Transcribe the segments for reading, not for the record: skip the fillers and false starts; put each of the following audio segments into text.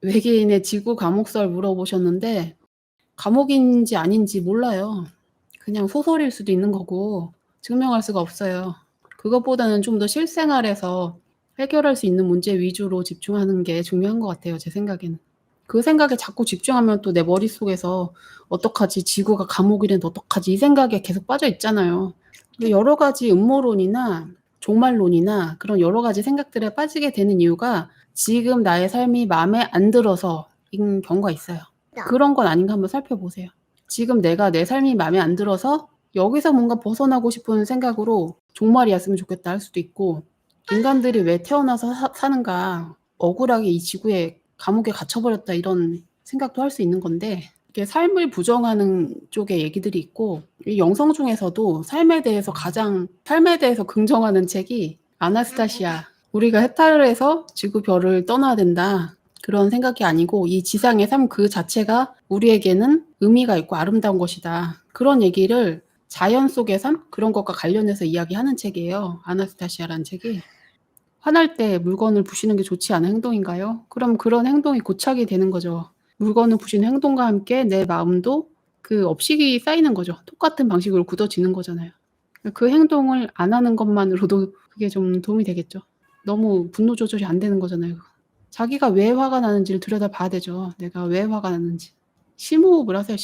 외계인의 지구 감옥설 물어보셨는데 감옥인지 아닌지 몰라요. 그냥 소설일 수도 있는 거고 증명할 수가 없어요. 그것보다는 좀 더 실생활에서 해결할 수 있는 문제 위주로 집중하는 게 중요한 것 같아요, 제 생각에는. 그 생각에 자꾸 집중하면 또 내 머릿속에서 '어떡하지? 지구가 감옥이랬는데 어떡하지?' 이 생각에 계속 빠져 있잖아요. 여러 가지 음모론이나 종말론이나 그런 여러 가지 생각들에 빠지게 되는 이유가 지금 나의 삶이 마음에 안 들어서인 경우가 있어요. 그런 건 아닌가 한번 살펴보세요. 지금 내가 내 삶이 마음에 안 들어서 여기서 뭔가 벗어나고 싶은 생각으로 '종말이었으면 좋겠다.' 할 수도 있고 '인간들이 왜 태어나서 사는가. 억울하게 이 지구에 감옥에 갇혀 버렸다.' 이런 생각도 할 수 있는 건데 이게 삶을 부정하는 쪽의 얘기들이 있고 이 영성 중에서도 삶에 대해서 긍정하는 책이 아나스타시아 우리가 해탈을 해서 지구 별을 떠나야 된다. 그런 생각이 아니고 이 지상의 삶 그 자체가 우리에게는 의미가 있고 아름다운 것이다. 그런 얘기를 자연 속의 삶? 그런 것과 관련해서 이야기하는 책이에요. 아나스타시아라는 책이. 화날 때 물건을 부시는 게 좋지 않은 행동인가요? 그럼 그런 행동이 고착이 되는 거죠. 물건을 부시는 행동과 함께 내 마음도 그 업식이 쌓이는 거죠. 똑같은 방식으로 굳어지는 거잖아요. 그 행동을 안 하는 것만으로도 그게 좀 도움이 되겠죠. 너무 분노 조절이 안 되는 거잖아요. 자기가 왜 화가 나는지를 들여다봐야 되죠. 내가 왜 화가 나는지. 심호흡을 하세요.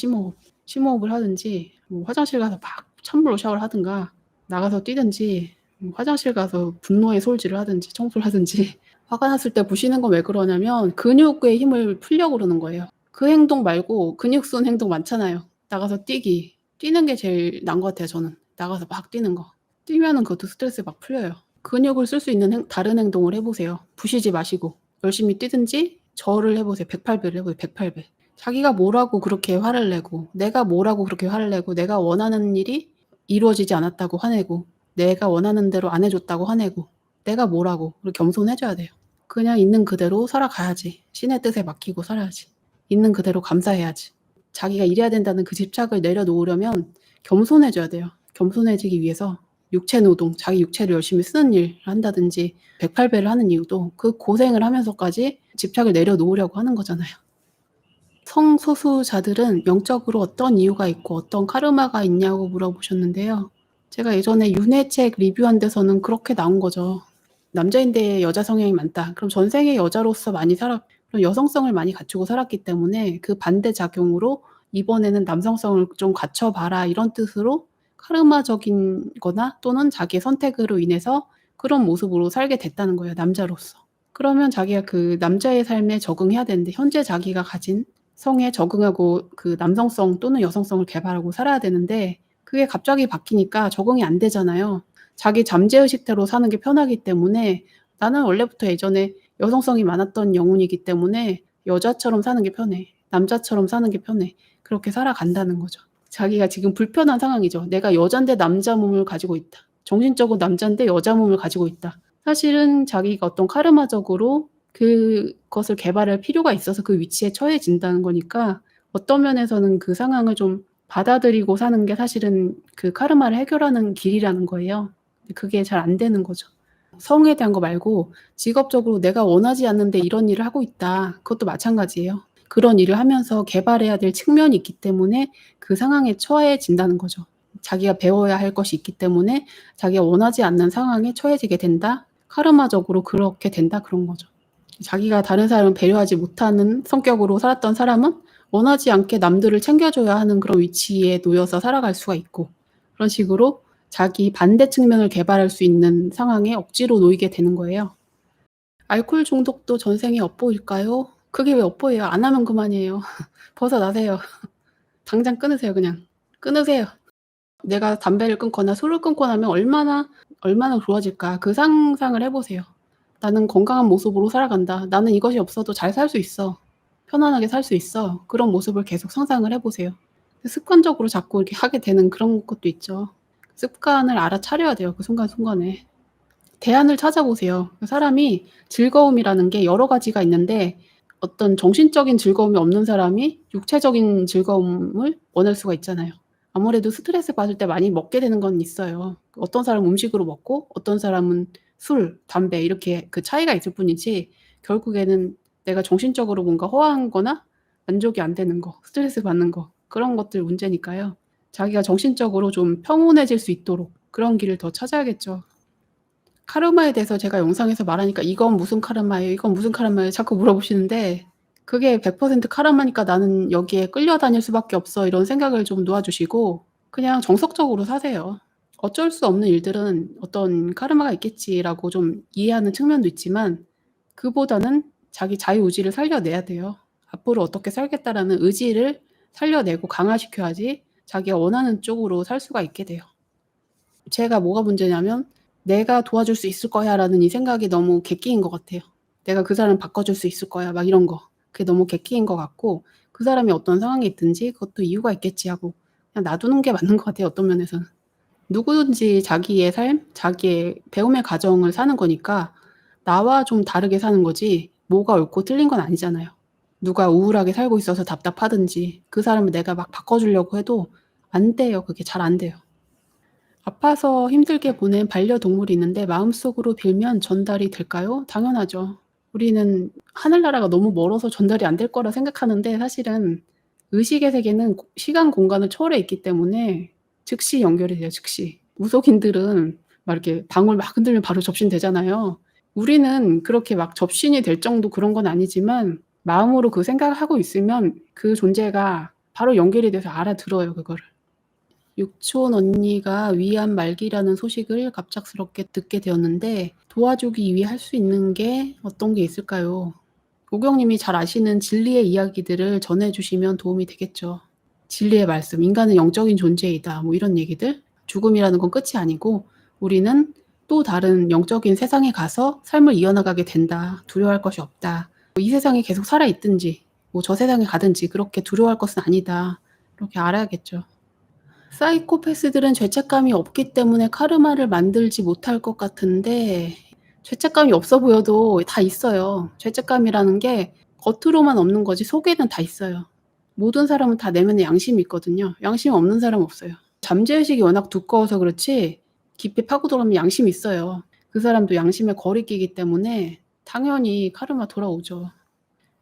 심호흡을 하든지 뭐 화장실 가서 막 찬물로 샤워를 하든가 나가서 뛰든지 화장실 가서 분노의 솔질을 하든지 청소를 하든지 화가 났을 때 부시는 건 왜 그러냐면 근육의 힘을 풀려고 그러는 거예요. 그 행동 말고 근육 쓰는 행동 많잖아요. 나가서 뛰기. 뛰는 게 제일 나은 것 같아요, 저는. 나가서 막 뛰는 거. 뛰면은 그것도 스트레스 막 풀려요. 근육을 쓸 수 있는 다른 행동을 해보세요. 부시지 마시고. 열심히 뛰든지 절을 해보세요. 108배를 해보세요. 108배. 자기가 뭐라고 그렇게 화를 내고 내가 뭐라고 그렇게 화를 내고 내가 원하는 일이 이루어지지 않았다고 화내고 내가 원하는 대로 안 해줬다고 화내고 내가 뭐라고 그렇게 겸손해져야 돼요. 그냥 있는 그대로 살아가야지. 신의 뜻에 맡기고 살아야지. 있는 그대로 감사해야지. 자기가 이래야 된다는 그 집착을 내려놓으려면 겸손해져야 돼요. 겸손해지기 위해서 육체 노동, 자기 육체를 열심히 쓰는 일을 한다든지 108배를 하는 이유도 그 고생을 하면서까지 집착을 내려놓으려고 하는 거잖아요. 성소수자들은 영적으로 어떤 이유가 있고 어떤 카르마가 있냐고 물어보셨는데요. 제가 예전에 윤회책 리뷰한 데서는 그렇게 나온 거죠. 남자인데 여자 성향이 많다. 그럼 전생에 여자로서 많이 그럼 여성성을 많이 갖추고 살았기 때문에 그 반대작용으로 이번에는 남성성을 좀 갖춰봐라 이런 뜻으로 카르마적인 거나 또는 자기의 선택으로 인해서 그런 모습으로 살게 됐다는 거예요, 남자로서. 그러면 자기가 그 남자의 삶에 적응해야 되는데 현재 자기가 가진 성에 적응하고 그 남성성 또는 여성성을 개발하고 살아야 되는데 그게 갑자기 바뀌니까 적응이 안 되잖아요. 자기 잠재의식대로 사는 게 편하기 때문에 나는 원래부터 예전에 여성성이 많았던 영혼이기 때문에 여자처럼 사는 게 편해. 남자처럼 사는 게 편해. 그렇게 살아간다는 거죠. 자기가 지금 불편한 상황이죠. 내가 여잔데 남자 몸을 가지고 있다. 정신적으로 남잔데 여자 몸을 가지고 있다. 사실은 자기가 어떤 카르마적으로 그것을 개발할 필요가 있어서 그 위치에 처해진다는 거니까 어떤 면에서는 그 상황을 좀 받아들이고 사는 게 사실은 그 카르마를 해결하는 길이라는 거예요. 그게 잘 안 되는 거죠. 성에 대한 거 말고 직업적으로 내가 원하지 않는데 이런 일을 하고 있다. 그것도 마찬가지예요. 그런 일을 하면서 개발해야 될 측면이 있기 때문에 그 상황에 처해진다는 거죠. 자기가 배워야 할 것이 있기 때문에 자기가 원하지 않는 상황에 처해지게 된다. 카르마적으로 그렇게 된다. 그런 거죠. 자기가 다른 사람을 배려하지 못하는 성격으로 살았던 사람은 원하지 않게 남들을 챙겨줘야 하는 그런 위치에 놓여서 살아갈 수가 있고 그런 식으로 자기 반대 측면을 개발할 수 있는 상황에 억지로 놓이게 되는 거예요. 알코올 중독도 전생에 업보일까요? 그게 왜 업보예요? 안 하면 그만이에요. 벗어나세요. 당장 끊으세요, 그냥. 끊으세요. 내가 담배를 끊거나 술을 끊고 나면 얼마나 좋아질까? 그 상상을 해보세요. 나는 건강한 모습으로 살아간다. 나는 이것이 없어도 잘 살 수 있어. 편안하게 살 수 있어. 그런 모습을 계속 상상을 해보세요. 습관적으로 자꾸 이렇게 하게 되는 그런 것도 있죠. 습관을 알아차려야 돼요. 그 순간순간에. 대안을 찾아보세요. 사람이 즐거움이라는 게 여러 가지가 있는데 어떤 정신적인 즐거움이 없는 사람이 육체적인 즐거움을 원할 수가 있잖아요. 아무래도 스트레스 받을 때 많이 먹게 되는 건 있어요. 어떤 사람은 음식으로 먹고 어떤 사람은 술, 담배 이렇게 그 차이가 있을 뿐이지 결국에는 내가 정신적으로 뭔가 허한 거나 만족이 안 되는 거, 스트레스 받는 거 그런 것들 문제니까요. 자기가 정신적으로 좀 평온해질 수 있도록 그런 길을 더 찾아야겠죠. 카르마에 대해서 제가 영상에서 말하니까 "이건 무슨 카르마예요? 이건 무슨 카르마예요?" 자꾸 물어보시는데 그게 100% 카르마니까 '나는 여기에 끌려다닐 수밖에 없어.' 이런 생각을 좀 놓아 주시고 그냥 정석적으로 사세요. '어쩔 수 없는 일들은 어떤 카르마가 있겠지.'라고 좀 이해하는 측면도 있지만 그보다는 자기 자유의지를 살려내야 돼요. '앞으로 어떻게 살겠다.'라는 의지를 살려내고 강화시켜야지 자기가 원하는 쪽으로 살 수가 있게 돼요. 제가 뭐가 문제냐면 '내가 도와줄 수 있을 거야.'라는 이 생각이 너무 객기인 것 같아요. '내가 그 사람을 바꿔줄 수 있을 거야.' 막 이런 거. 그게 너무 객기인 것 같고 그 사람이 어떤 상황에 있든지 '그것도 이유가 있겠지.' 하고 그냥 놔두는 게 맞는 것 같아요, 어떤 면에서는. 누구든지 자기의 삶, 자기의 배움의 과정을 사는 거니까 나와 좀 다르게 사는 거지 뭐가 옳고 틀린 건 아니잖아요. 누가 우울하게 살고 있어서 답답하든지 그 사람을 내가 막 바꿔주려고 해도 안 돼요. 그게 잘 안 돼요. 아파서 힘들게 보낸 반려동물이 있는데 마음속으로 빌면 전달이 될까요? 당연하죠. 우리는 하늘나라가 너무 멀어서 전달이 안 될 거라 생각하는데 사실은 의식의 세계는 시간 공간을 초월해 있기 때문에 즉시 연결이 돼요, 즉시. 무속인들은 막 이렇게 방울 막 흔들면 바로 접신되잖아요. 우리는 그렇게 막 접신이 될 정도 그런 건 아니지만 마음으로 그 생각을 하고 있으면 그 존재가 바로 연결이 돼서 알아들어요, 그거를. 육촌 언니가 위암 말기라는 소식을 갑작스럽게 듣게 되었는데 도와주기 위해 할 수 있는 게 어떤 게 있을까요? 오경님이 잘 아시는 진리의 이야기들을 전해주시면 도움이 되겠죠. 진리의 말씀, 인간은 영적인 존재이다. 뭐 이런 얘기들. 죽음이라는 건 끝이 아니고 우리는 또 다른 영적인 세상에 가서 삶을 이어나가게 된다. 두려워할 것이 없다. 이 세상에 계속 살아있든지 뭐 저 세상에 가든지 그렇게 두려워할 것은 아니다. 이렇게 알아야겠죠. 사이코패스들은 죄책감이 없기 때문에 카르마를 만들지 못할 것 같은데 죄책감이 없어 보여도 다 있어요. 죄책감이라는 게 겉으로만 없는 거지 속에는 다 있어요. 모든 사람은 다 내면에 양심이 있거든요. 양심 없는 사람은 없어요. 잠재의식이 워낙 두꺼워서 그렇지 깊이 파고 들어가면 양심이 있어요. 그 사람도 양심에 거리끼기 때문에 당연히 카르마 돌아오죠.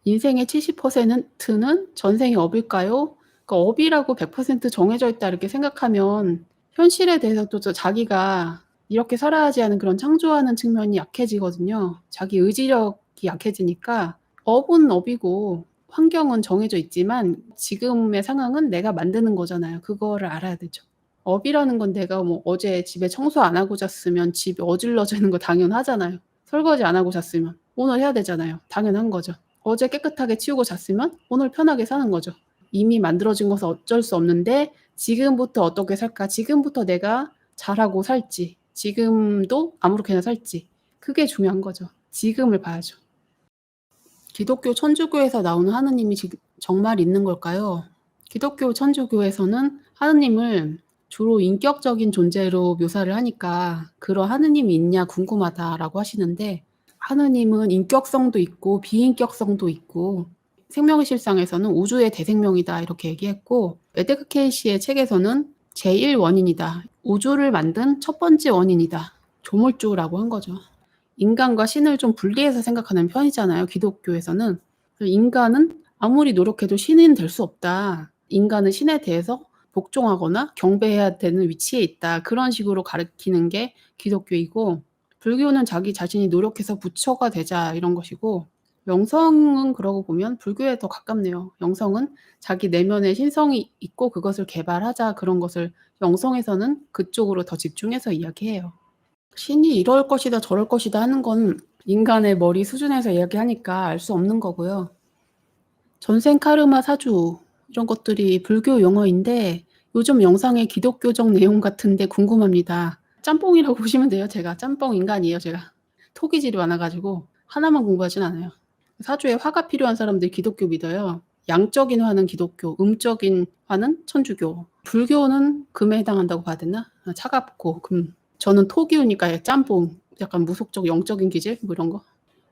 인생의 70%는 전생의 업일까요? 그 업이라고 100% 정해져 있다 이렇게 생각하면 현실에 대해서도 자기가 이렇게 살아야지 하는 그런 창조하는 측면이 약해지거든요. 자기 의지력이 약해지니까 업은 업이고 환경은 정해져 있지만 지금의 상황은 내가 만드는 거잖아요. 그거를 알아야 되죠. 업이라는 건 내가 뭐 어제 집에 청소 안 하고 잤으면 집이 어질러지는 거 당연하잖아요. 설거지 안 하고 잤으면 오늘 해야 되잖아요. 당연한 거죠. 어제 깨끗하게 치우고 잤으면 오늘 편하게 사는 거죠. 이미 만들어진 것은 어쩔 수 없는데 지금부터 어떻게 살까? 지금부터 내가 잘하고 살지. 지금도 아무렇게나 살지. 그게 중요한 거죠. 지금을 봐야죠. 기독교 천주교에서 나오는 하느님이 정말 있는 걸까요? 기독교 천주교에서는 하느님을 주로 인격적인 존재로 묘사를 하니까 그런 하느님이 있냐 궁금하다라고 하시는데 하느님은 인격성도 있고 비인격성도 있고 생명의 실상에서는 우주의 대생명이다 이렇게 얘기했고 에드가 케이시의 책에서는 제1원인이다. 우주를 만든 첫 번째 원인이다. 조물주라고 한 거죠. 인간과 신을 좀 분리해서 생각하는 편이잖아요. 기독교에서는. 인간은 아무리 노력해도 신은 될 수 없다. 인간은 신에 대해서 복종하거나 경배해야 되는 위치에 있다. 그런 식으로 가르치는 게 기독교이고 불교는 자기 자신이 노력해서 부처가 되자 이런 것이고 영성은 그러고 보면 불교에 더 가깝네요. 영성은 자기 내면에 신성이 있고 그것을 개발하자 그런 것을 영성에서는 그쪽으로 더 집중해서 이야기해요. 신이 이럴 것이다 저럴 것이다 하는 건 인간의 머리 수준에서 이야기하니까 알 수 없는 거고요. 전생 카르마 사주 이런 것들이 불교 용어인데 요즘 영상에 기독교적 내용 같은데 궁금합니다. 짬뽕이라고 보시면 돼요. 제가 짬뽕 인간이에요. 제가 토기질이 많아가지고 하나만 공부하진 않아요. 사주에 화가 필요한 사람들이 기독교 믿어요. 양적인 화는 기독교, 음적인 화는 천주교. 불교는 금에 해당한다고 봐야 되나? 차갑고 금. 저는 토기우니까 짬뽕, 약간 무속적 영적인 기질 뭐 이런 거.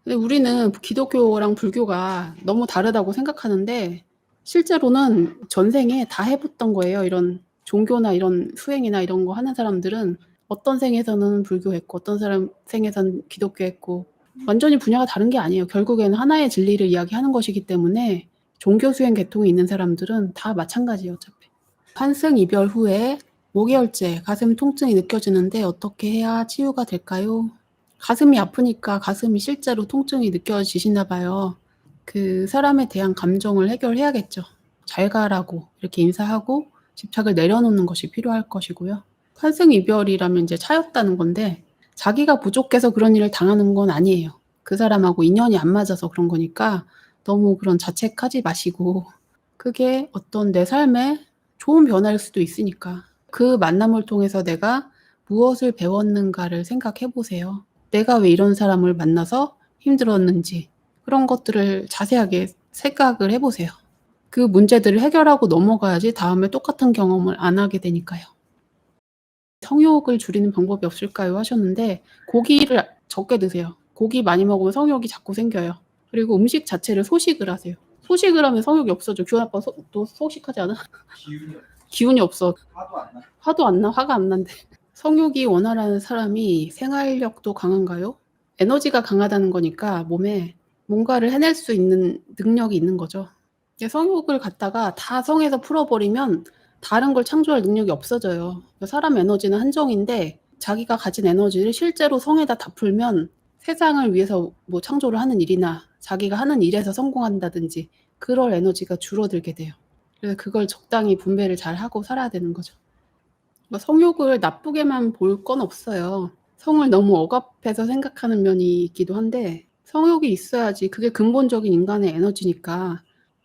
근데 우리는 기독교랑 불교가 너무 다르다고 생각하는데 실제로는 전생에 다 해봤던 거예요. 이런 종교나 이런 수행이나 이런 거 하는 사람들은 어떤 생에서는 불교했고 어떤 사람 생에서는 기독교했고 완전히 분야가 다른 게 아니에요. 결국에는 하나의 진리를 이야기하는 것이기 때문에 종교 수행 계통이 있는 사람들은 다 마찬가지예요, 어차피. 환승 이별 후에 5개월째 가슴 통증이 느껴지는데 어떻게 해야 치유가 될까요? 가슴이 아프니까 가슴이 실제로 통증이 느껴지시나 봐요. 그 사람에 대한 감정을 해결해야겠죠. 잘 가라고 이렇게 인사하고 집착을 내려놓는 것이 필요할 것이고요. 환승 이별이라면 이제 차였다는 건데 자기가 부족해서 그런 일을 당하는 건 아니에요. 그 사람하고 인연이 안 맞아서 그런 거니까 너무 그런 자책하지 마시고 그게 어떤 내 삶에 좋은 변화일 수도 있으니까 그 만남을 통해서 내가 무엇을 배웠는가를 생각해 보세요. 내가 왜 이런 사람을 만나서 힘들었는지 그런 것들을 자세하게 생각을 해 보세요. 그 문제들을 해결하고 넘어가야지 다음에 똑같은 경험을 안 하게 되니까요. 성욕을 줄이는 방법이 없을까요? 하셨는데 고기를 적게 드세요. 고기 많이 먹으면 성욕이 자꾸 생겨요. 그리고 음식 자체를 소식을 하세요. 소식을 하면 성욕이 없어져. 규현 아빠 너 소식하지 않아? 기운이 없어. 화도 안 나? 화가 안 난대. 성욕이 원활한 사람이 생활력도 강한가요? 에너지가 강하다는 거니까 몸에 뭔가를 해낼 수 있는 능력이 있는 거죠. 성욕을 갖다가 다 성에서 풀어버리면 다른 걸 창조할 능력이 없어져요. 사람 에너지는 한정인데 자기가 가진 에너지를 실제로 성에다 다 풀면 세상을 위해서 뭐 창조를 하는 일이나 자기가 하는 일에서 성공한다든지 그럴 에너지가 줄어들게 돼요. 그래서 그걸 적당히 분배를 잘 하고 살아야 되는 거죠. 성욕을 나쁘게만 볼 건 없어요. 성을 너무 억압해서 생각하는 면이 있기도 한데 성욕이 있어야지 그게 근본적인 인간의 에너지니까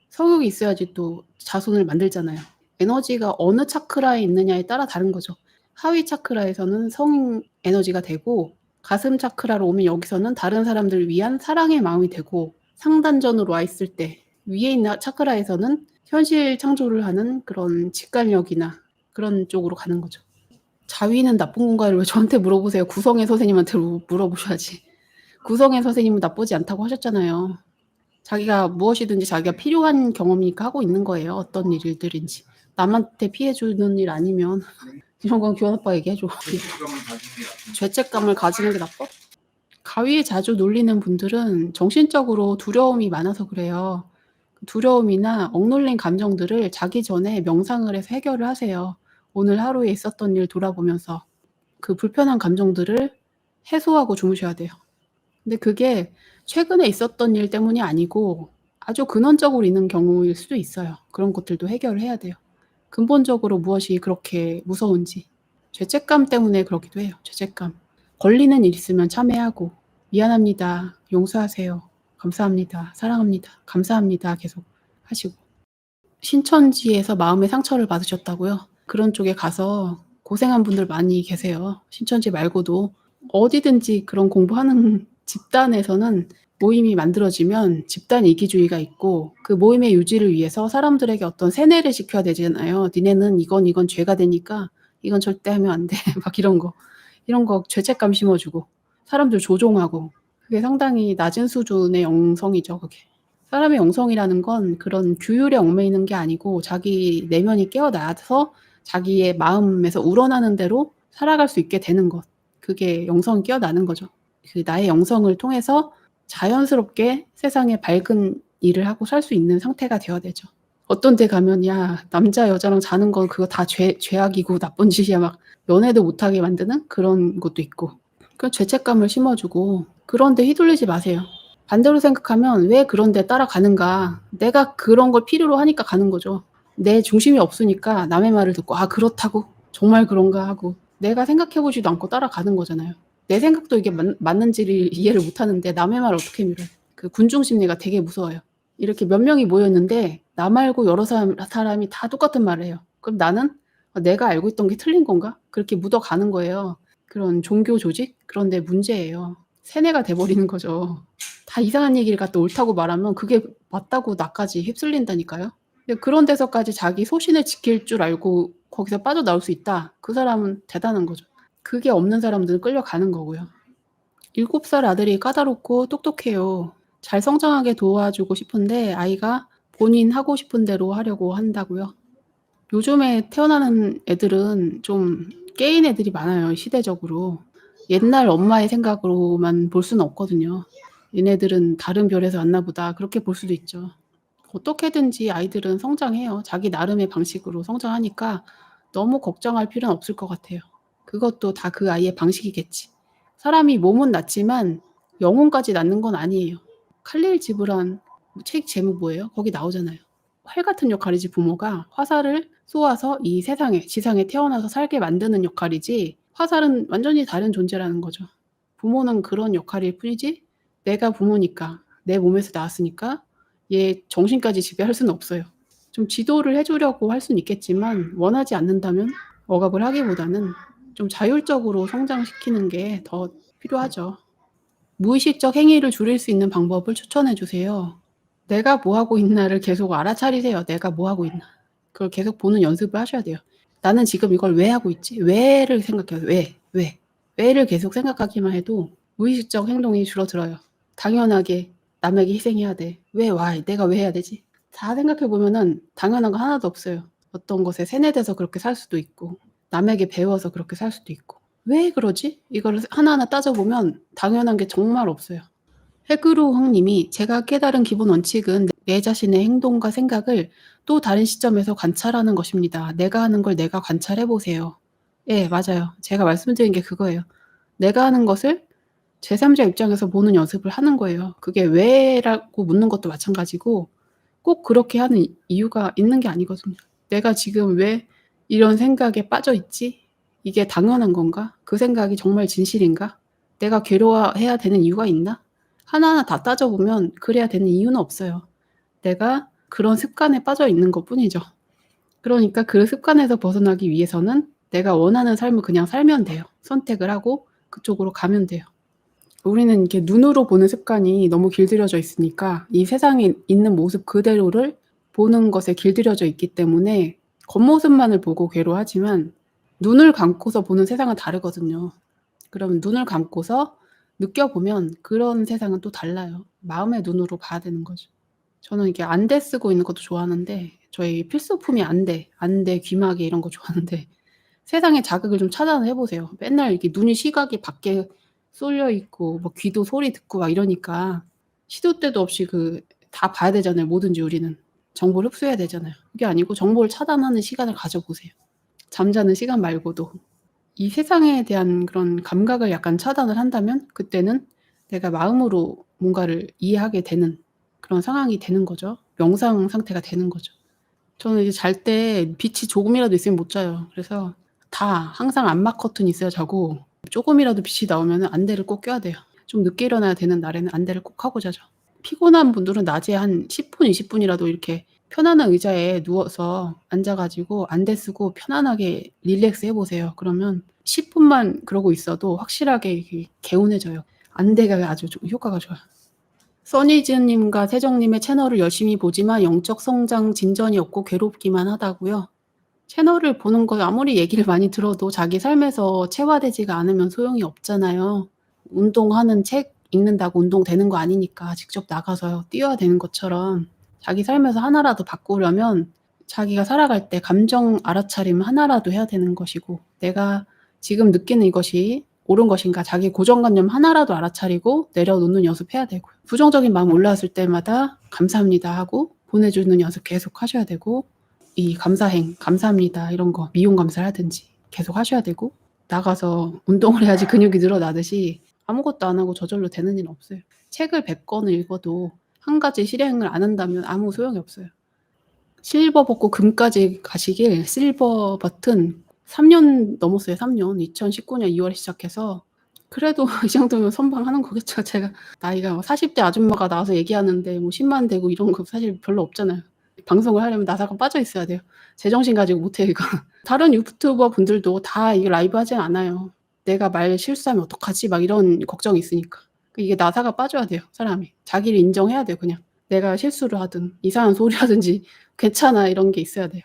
성욕이 있어야지 또 자손을 만들잖아요. 에너지가 어느 차크라에 있느냐에 따라 다른 거죠. 하위 차크라에서는 성 에너지가 되고 가슴 차크라로 오면 여기서는 다른 사람들을 위한 사랑의 마음이 되고 상단전으로 와 있을 때 위에 있는 차크라에서는 현실 창조를 하는 그런 직관력이나 그런 쪽으로 가는 거죠. 자위는 나쁜 건가를 왜 저한테 물어보세요. 구성애 선생님한테 물어보셔야지. 구성애 선생님은 나쁘지 않다고 하셨잖아요. 자기가 무엇이든지 자기가 필요한 경험이니까 하고 있는 거예요. 어떤 일들인지. 남한테 피해 주는 일 아니면 이런 건 규현 오빠 얘기해 줘. 죄책감을 가지는 게 나빠? 가위에 자주 놀리는 분들은 정신적으로 두려움이 많아서 그래요. 두려움이나 억눌린 감정들을 자기 전에 명상을 해서 해결을 하세요. 오늘 하루에 있었던 일 돌아보면서 그 불편한 감정들을 해소하고 주무셔야 돼요. 근데 그게 최근에 있었던 일 때문이 아니고 아주 근원적으로 있는 경우일 수도 있어요. 그런 것들도 해결을 해야 돼요. 근본적으로 무엇이 그렇게 무서운지. 죄책감 때문에 그러기도 해요. 죄책감. 걸리는 일 있으면 참회하고 미안합니다. 용서하세요. 감사합니다. 사랑합니다. 감사합니다. 계속 하시고. 신천지에서 마음의 상처를 받으셨다고요? 그런 쪽에 가서 고생한 분들 많이 계세요. 신천지 말고도 어디든지 그런 공부하는 집단에서는 모임이 만들어지면 집단 이기주의가 있고 그 모임의 유지를 위해서 사람들에게 어떤 세뇌를 시켜야 되잖아요. 니네는 이건 죄가 되니까 이건 절대 하면 안 돼. 막 이런 거 죄책감 심어주고 사람들 조종하고 그게 상당히 낮은 수준의 영성이죠. 그게. 사람의 영성이라는 건 그런 규율에 얽매이는 게 아니고 자기 내면이 깨어나서 자기의 마음에서 우러나는 대로 살아갈 수 있게 되는 것. 그게 영성이 깨어나는 거죠. 그 나의 영성을 통해서 자연스럽게 세상에 밝은 일을 하고 살 수 있는 상태가 되어야 되죠. 어떤 데 가면 야 남자 여자랑 자는 건 그거 다 죄악이고 나쁜 짓이야 막 연애도 못하게 만드는 그런 것도 있고 그 죄책감을 심어주고 그런 데 휘둘리지 마세요. 반대로 생각하면 왜 그런 데 따라가는가. 내가 그런 걸 필요로 하니까 가는 거죠. 내 중심이 없으니까 남의 말을 듣고 아 그렇다고? 정말 그런가 하고 내가 생각해보지도 않고 따라가는 거잖아요. 내 생각도 이게 맞는지를 이해를 못하는데 남의 말을 어떻게 믿어요. 그 군중 심리가 되게 무서워요. 이렇게 몇 명이 모였는데 나 말고 여러 사람이 다 똑같은 말을 해요. 그럼 나는 내가 알고 있던 게 틀린 건가? 그렇게 묻어가는 거예요. 그런 종교 조직? 그런 데 문제예요. 세뇌가 돼버리는 거죠. 다 이상한 얘기를 갖다 옳다고 말하면 그게 맞다고 나까지 휩쓸린다니까요. 근데 그런 데서까지 자기 소신을 지킬 줄 알고 거기서 빠져나올 수 있다. 그 사람은 대단한 거죠. 그게 없는 사람들은 끌려가는 거고요. 7살 아들이 까다롭고 똑똑해요. 잘 성장하게 도와주고 싶은데 아이가 본인 하고 싶은 대로 하려고 한다고요. 요즘에 태어나는 애들은 좀 깨인 애들이 많아요. 시대적으로. 옛날 엄마의 생각으로만 볼 수는 없거든요. '얘네들은 다른 별에서 왔나 보다.' 그렇게 볼 수도 있죠. 어떻게든지 아이들은 성장해요. 자기 나름의 방식으로 성장하니까 너무 걱정할 필요는 없을 것 같아요. 그것도 다 그 아이의 방식이겠지. 사람이 몸은 낫지만 영혼까지 낫는 건 아니에요. 칼릴 지브란 책 제목 뭐예요? 거기 나오잖아요. 활 같은 역할이지 부모가 화살을 쏘아서 이 세상에 지상에 태어나서 살게 만드는 역할이지 화살은 완전히 다른 존재라는 거죠. 부모는 그런 역할일 뿐이지 내가 부모니까 내 몸에서 나왔으니까 얘 정신까지 지배할 수는 없어요. 좀 지도를 해 주려고 할 수는 있겠지만 원하지 않는다면 억압을 하기보다는 좀 자율적으로 성장시키는 게 더 필요하죠. 무의식적 행위를 줄일 수 있는 방법을 추천해 주세요. 내가 뭐 하고 있나를 계속 알아차리세요. 내가 뭐 하고 있나. 그걸 계속 보는 연습을 하셔야 돼요. 나는 지금 이걸 왜 하고 있지? 왜를 생각해요. 왜? 왜? 왜를 계속 생각하기만 해도 무의식적 행동이 줄어들어요. 당연하게 남에게 희생해야 돼. 왜? why? 내가 왜 해야 되지? 다 생각해 보면은 당연한 거 하나도 없어요. 어떤 것에 세뇌돼서 그렇게 살 수도 있고 남에게 배워서 그렇게 살 수도 있고 왜 그러지? 이거를 하나하나 따져보면 당연한 게 정말 없어요. 해그루흥 님이 제가 깨달은 기본 원칙은 내 자신의 행동과 생각을 또 다른 시점에서 관찰하는 것입니다. 내가 하는 걸 내가 관찰해 보세요. 예, 맞아요. 제가 말씀드린 게 그거예요. 내가 하는 것을 제3자 입장에서 보는 연습을 하는 거예요. 그게 왜라고 묻는 것도 마찬가지고 꼭 그렇게 하는 이유가 있는 게 아니거든요. 내가 지금 왜 이런 생각에 빠져 있지? 이게 당연한 건가? 그 생각이 정말 진실인가? 내가 괴로워해야 되는 이유가 있나? 하나하나 다 따져보면 그래야 되는 이유는 없어요. 내가 그런 습관에 빠져 있는 것뿐이죠. 그러니까 그 습관에서 벗어나기 위해서는 내가 원하는 삶을 그냥 살면 돼요. 선택을 하고 그쪽으로 가면 돼요. 우리는 이렇게 눈으로 보는 습관이 너무 길들여져 있으니까 이 세상에 있는 모습 그대로를 보는 것에 길들여져 있기 때문에 겉모습만을 보고 괴로워하지만 눈을 감고서 보는 세상은 다르거든요. 그러면 눈을 감고서 느껴보면 그런 세상은 또 달라요. 마음의 눈으로 봐야 되는 거죠. 저는 이게 안대 쓰고 있는 것도 좋아하는데 저희 필수품이 안대, 귀마개 이런 거 좋아하는데 세상의 자극을 좀 차단을 해보세요. 맨날 이렇게 눈이 시각이 밖에 쏠려 있고 뭐 귀도 소리 듣고 막 이러니까 시도 때도 없이 다 봐야 되잖아요. 뭐든지 우리는 정보를 흡수해야 되잖아요. 그게 아니고 정보를 차단하는 시간을 가져보세요. 잠자는 시간 말고도 이 세상에 대한 그런 감각을 약간 차단을 한다면 그때는 내가 마음으로 뭔가를 이해하게 되는 그런 상황이 되는 거죠. 명상 상태가 되는 거죠. 저는 이제 잘 때 빛이 조금이라도 있으면 못 자요. 그래서 다 항상 암막 커튼이 있어야 자고 조금이라도 빛이 나오면 안대를 꼭 껴야 돼요. 좀 늦게 일어나야 되는 날에는 안대를 꼭 하고 자죠. 피곤한 분들은 낮에 한 10분, 20분이라도 이렇게 편안한 의자에 누워서 앉아가지고 안대 쓰고 편안하게 릴렉스 해보세요. 그러면 10분만 그러고 있어도 확실하게 개운해져요. 안대가 아주 효과가 좋아요. 써니즈님과 세정님의 채널을 열심히 보지만 영적 성장 진전이 없고 괴롭기만 하다고요. 채널을 보는 거 아무리 얘기를 많이 들어도 자기 삶에서 체화되지가 않으면 소용이 없잖아요. 운동하는 책 읽는다고 운동되는 거 아니니까 직접 나가서 뛰어야 되는 것처럼 자기 삶에서 하나라도 바꾸려면 자기가 살아갈 때 감정 알아차림 하나라도 해야 되는 것이고 내가 지금 느끼는 이것이 옳은 것인가 자기 고정관념 하나라도 알아차리고 내려놓는 연습해야 되고요. 부정적인 마음 올라왔을 때마다 감사합니다 하고 보내주는 연습 계속 하셔야 되고 이 감사행, 감사합니다 이런 거 미용 감사를 하든지 계속 하셔야 되고 나가서 운동을 해야지 근육이 늘어나듯이 아무것도 안 하고 저절로 되는 일은 없어요. 책을 100권을 읽어도 한 가지 실행을 안 한다면 아무 소용이 없어요. 실버 버튼 금까지 가시길 실버 버튼 3년 넘었어요. 3년. 2019년 2월에 시작해서 그래도 이 정도면 선방하는 거겠죠. 제가 나이가 40대 아줌마가 나와서 얘기하는데 뭐 10만 되고 이런 거 사실 별로 없잖아요. 방송을 하려면 나사가 빠져 있어야 돼요. 제정신 가지고 못해요 이거. 다른 유튜버 분들도 다 이게 라이브 하진 않아요. 내가 말 실수하면 어떡하지? 막 이런 걱정이 있으니까. 이게 나사가 빠져야 돼요. 사람이. 자기를 인정해야 돼요 그냥. 내가 실수를 하든 이상한 소리 하든지 괜찮아 이런 게 있어야 돼요.